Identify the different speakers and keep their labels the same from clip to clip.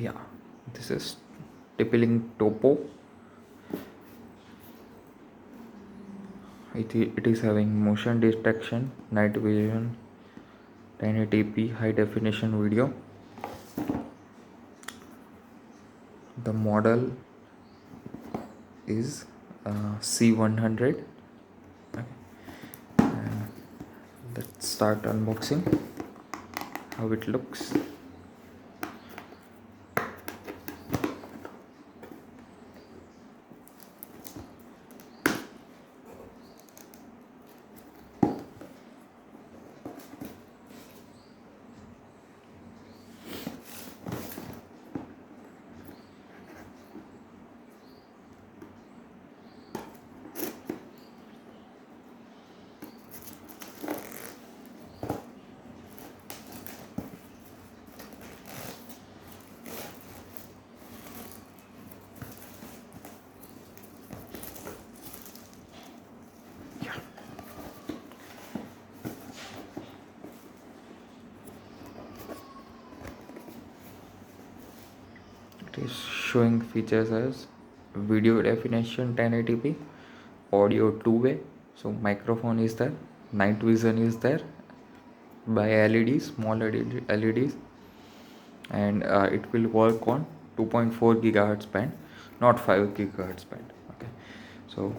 Speaker 1: Yeah, this is Tippling Topo. It is having motion detection, night vision, 1080p high definition video. The model is C100. Okay. And let's start unboxing. How it looks. It is showing features as video definition 1080p, audio two-way, so microphone is there, night vision is there by LEDs, small LEDs, and it will work on 2.4 gigahertz band, not 5 gigahertz band. Okay, so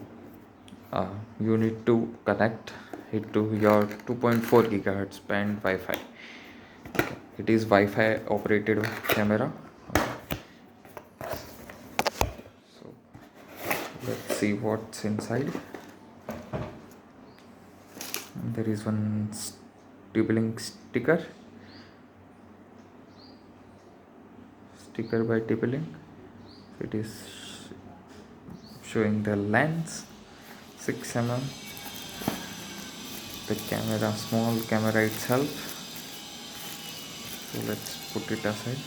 Speaker 1: you need to connect it to your 2.4 gigahertz band Wi-Fi. Okay. It is Wi-Fi operated camera. So let's see what's inside. There is one Tippling sticker by Tippling. It is showing the lens 6mm, the camera, small camera itself. So let's put it aside.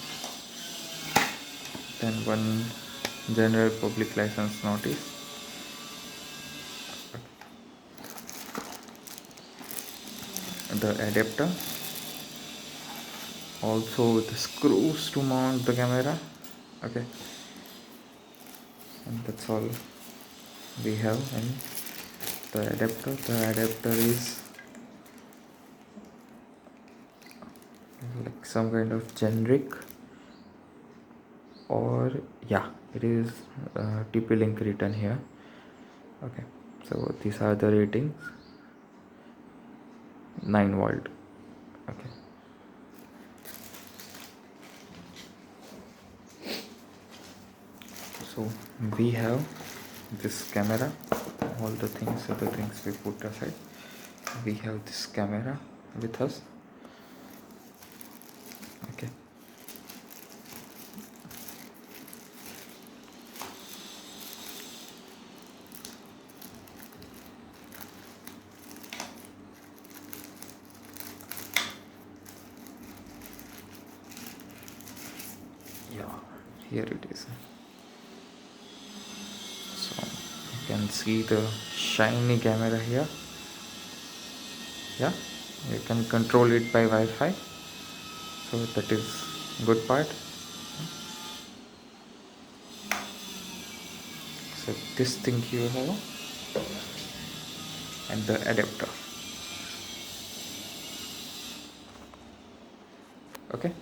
Speaker 1: Then one general public license notice. The adapter, also the screws to mount the camera. Okay, and that's all we have. And the adapter is like some kind of generic, or yeah, it is TP-Link written here. Okay, so these are the ratings. 9 volt. Okay, so we have this camera. All the things we put aside. We have this camera with us. Okay, yeah, here it is. So you can see the shiny camera here. Yeah, you can control it by Wi-Fi, so that is good part. So this thing you have, and the adapter. Okay.